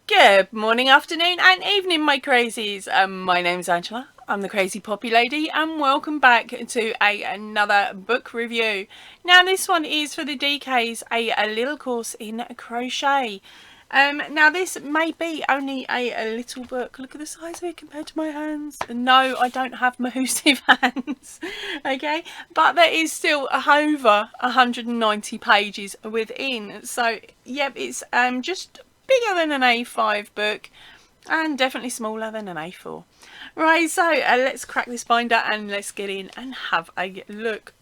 Good morning, afternoon and evening, my crazies. My name's Angela. I'm the Crazy Poppy Lady and welcome back to another book review. Now this one is for the DKs, a little course in crochet. Now this may be only a little book. Look at the size of it compared to my hands. No, I don't have massive hands. Okay, but there is still over 190 pages within. So yep, it's just bigger than an A5 book and definitely smaller than an A4. Right, so let's crack this binder and let's get in and have a look.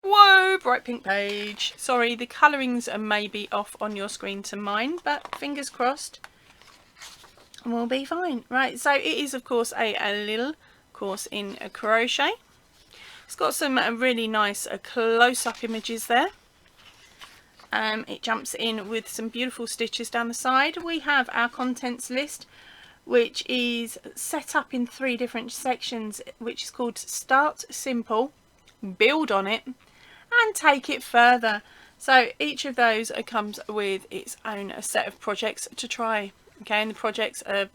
Whoa, bright pink page. Sorry, the colourings are maybe off on your screen to mine, but fingers crossed, we'll be fine. Right, so it is of course a little course in crochet. It's got some really nice close-up images there. It jumps in with some beautiful stitches down the side. We have our contents list, which is set up in 3 different sections, which is called Start Simple, Build on It, and Take It Further. So each of those comes with its own set of projects to try. Okay, and the projects are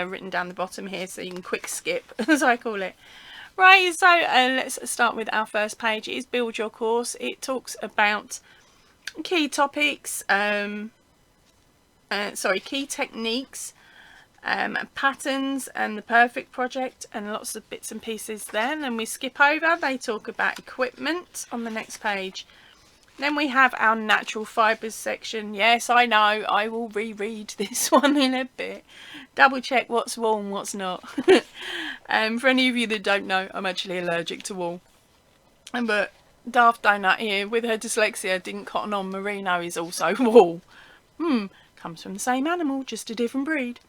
written down the bottom here, so you can quick skip, as I call it. Right, so let's start with our first page. It is Build Your Course. It talks about key topics, key techniques, patterns and the perfect project, and lots of bits and pieces there. And then we skip over, they talk about equipment on the next page. Then we have our natural fibres section. Yes, I know, I will reread this one in a bit. Double check what's wool and what's not. For any of you that don't know, I'm actually allergic to wool. But Daft Donut here with her dyslexia didn't cotton on. Merino is also wool. Comes from the same animal, just a different breed.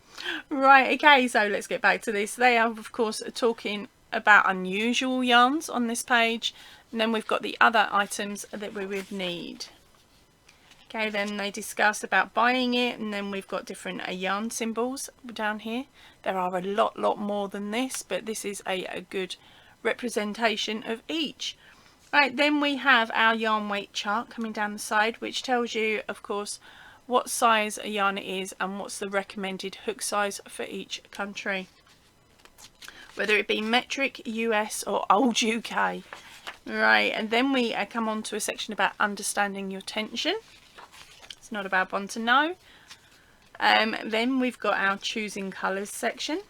Right, okay, so let's get back to this. They are of course talking about unusual yarns on this page, and then we've got the other items that we would need. Okay, then they discuss about buying it, and then we've got different yarn symbols down here. There are a lot more than this, but this is a good representation of each. Right, then we have our yarn weight chart coming down the side, which tells you of course what size a yarn it is and what's the recommended hook size for each country, whether it be metric, US or old UK. Right, and then we come on to a section about understanding your tension. It's not a bad one to know. Then we've got our choosing colours section.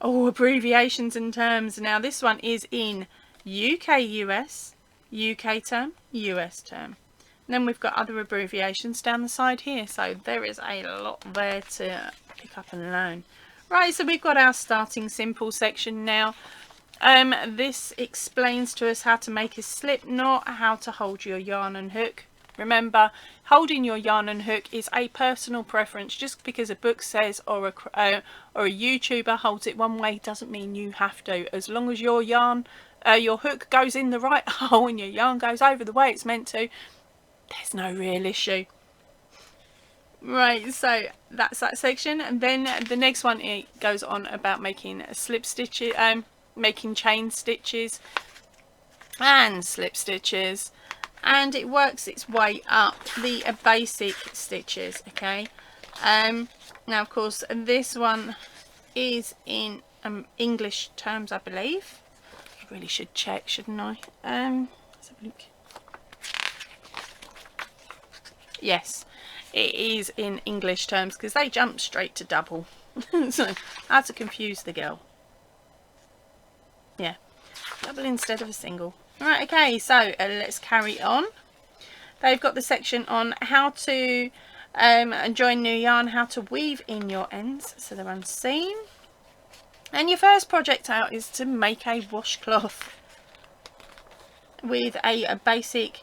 Oh, abbreviations and terms. Now this one is in UK, US, UK term, US term. And then we've got other abbreviations down the side here, so there is a lot there to pick up and learn. Right, so we've got our starting simple section now. This explains to us how to make a slip knot, how to hold your yarn and hook. Remember, holding your yarn and hook is a personal preference. Just because a book says or a YouTuber holds it one way doesn't mean you have to. As long as your yarn, your hook goes in the right hole and your yarn goes over the way it's meant to, there's no real issue. Right, so that's that section, and then the next one, it goes on about making slip stitches, making chain stitches and slip stitches, and it works its way up the basic stitches. Okay, now of course this one is in English terms, I believe. I really should check, shouldn't I? Let's have a look. Yes, it is in English terms because they jump straight to double. So I had to confuse the girl. Yeah, double instead of a single. Right, okay, so let's carry on. They've got the section on how to join new yarn, how to weave in your ends so they're unseen. And your first project out is to make a washcloth. with a basic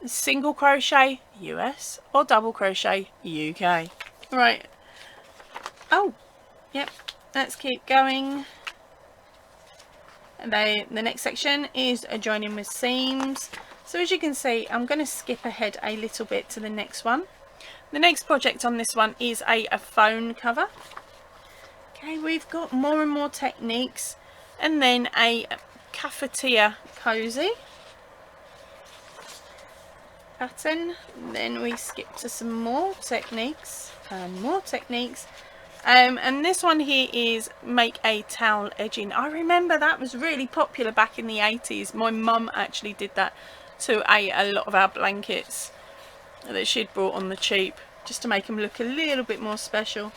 single crochet US or double crochet UK. Right. Oh, yep. Let's keep going. The next section is joining with seams. So as you can see, I'm going to skip ahead a little bit to the next one. The next project on this one is a phone cover. Okay, we've got more and more techniques, and then a cafetiere cozy pattern. Then we skip to some more techniques and more techniques. And this one here is make a towel edging. I remember that was really popular back in the 80s. My mum actually did that to a lot of our blankets that she'd brought on the cheap, just to make them look a little bit more special.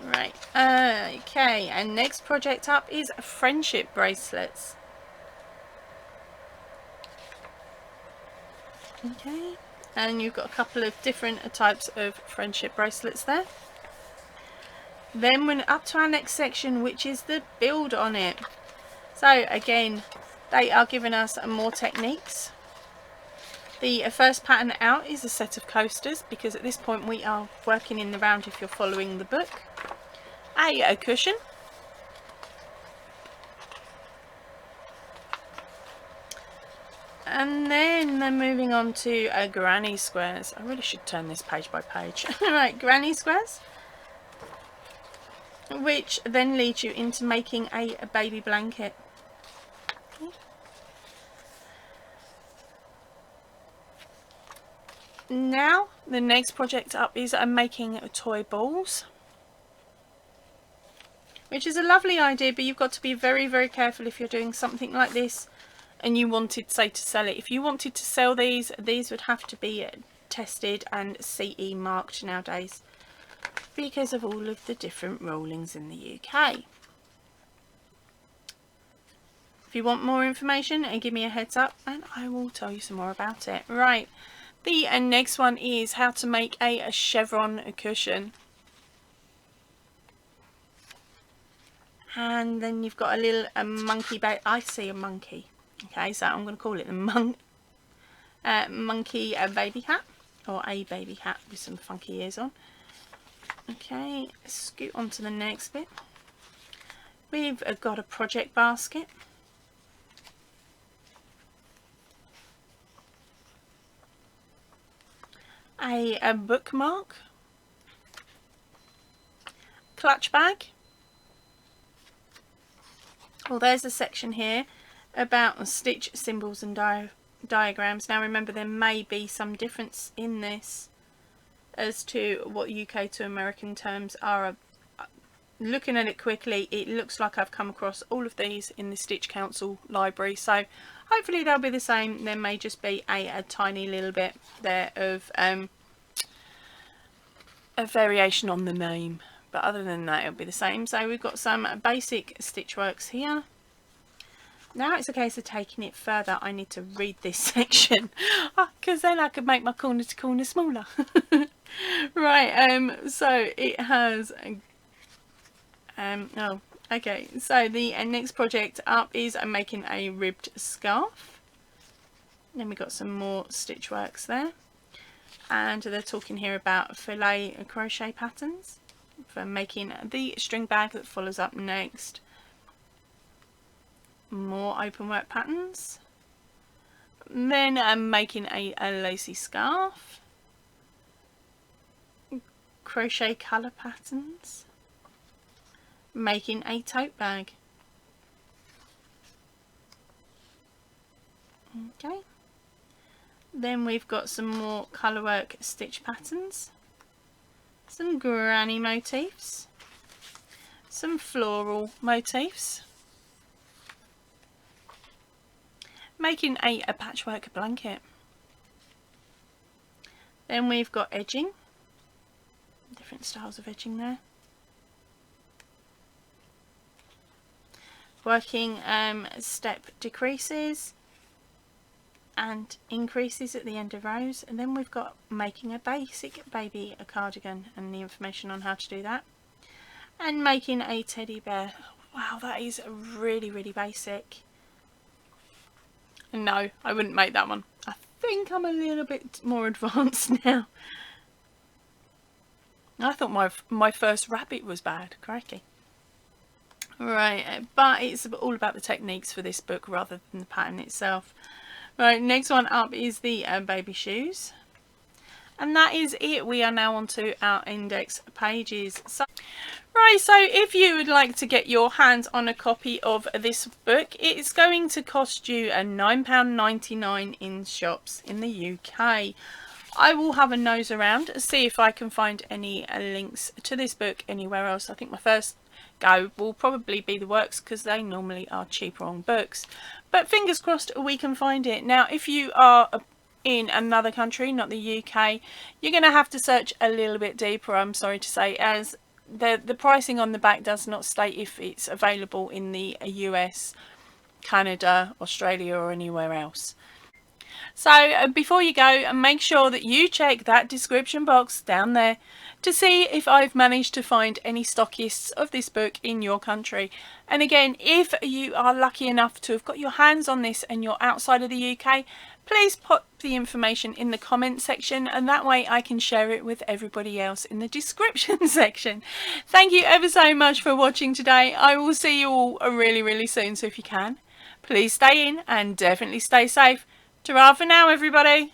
Right, okay, and next project up is friendship bracelets. Okay, and you've got a couple of different types of friendship bracelets there. Then we're up to our next section, which is the build on it. So again, they are giving us more techniques. The first pattern out is a set of coasters, because at this point we are working in the round if you're following the book. A cushion. And then they're moving on to granny squares. I really should turn this page by page. Right, granny squares, which then leads you into making a baby blanket. Okay. Now the next project up is making toy balls, which is a lovely idea, but you've got to be very, very careful if you're doing something like this and you wanted, say, to sell it. If you wanted to sell these would have to be tested and CE marked nowadays, because of all of the different rulings in the UK. If you want more information, give me a heads up and I will tell you some more about it. Right, the next one is how to make a chevron cushion. And then you've got a little monkey I see a monkey. Okay, so I'm going to call it the monkey baby hat, or a baby hat with some funky ears on. Okay, scoot on to the next bit. We've got a project basket. A bookmark. Clutch bag. Well, there's a section here about stitch symbols and diagrams. Now remember, there may be some difference in this as to what UK to American terms are. Looking at it quickly, it looks like I've come across all of these in the Stitch Council library, so hopefully they'll be the same. There may just be a tiny little bit there of a variation on the name, but other than that it'll be the same. So we've got some basic stitch works here. Now it's a case of taking it further. I need to read this section because then I could make my corner to corner smaller. Right, so it has oh, okay, so the next project up is making a ribbed scarf. Then we've got some more stitch works there, and they're talking here about filet crochet patterns for making the string bag that follows up next. More open work patterns. Then I'm making a lacy scarf. Crochet colour patterns. Making a tote bag. Okay. Then we've got some more colourwork stitch patterns. Some granny motifs. Some floral motifs. Making a patchwork blanket. Then we've got edging, different styles of edging there. Working step decreases and increases at the end of rows, and then we've got making a basic baby cardigan and the information on how to do that, and making a teddy bear. Wow, that is really, really basic. No, I wouldn't make that one. I think I'm a little bit more advanced now. I thought my first rabbit was bad. Crikey. Right, but it's all about the techniques for this book rather than the pattern itself. Right, next one up is the baby shoes. And that is it. We are now on to our index pages. Right, so if you would like to get your hands on a copy of this book, it's going to cost you £9.99 in shops in the UK. I will have a nose around, see if I can find any links to this book anywhere else. I think my first go will probably be the Works, because they normally are cheaper on books. But fingers crossed we can find it. Now, if you are in another country, not the UK, you're going to have to search a little bit deeper, I'm sorry to say, as the pricing on the back does not state if it's available in the US, Canada, Australia or anywhere else. So before you go, make sure that you check that description box down there to see if I've managed to find any stockists of this book in your country. And again, if you are lucky enough to have got your hands on this and you're outside of the UK, please put the information in the comment section, and that way I can share it with everybody else in the description section. Thank you ever so much for watching today. I will see you all really soon, so if you can, please stay in and definitely stay safe. Ta-ra for now, everybody.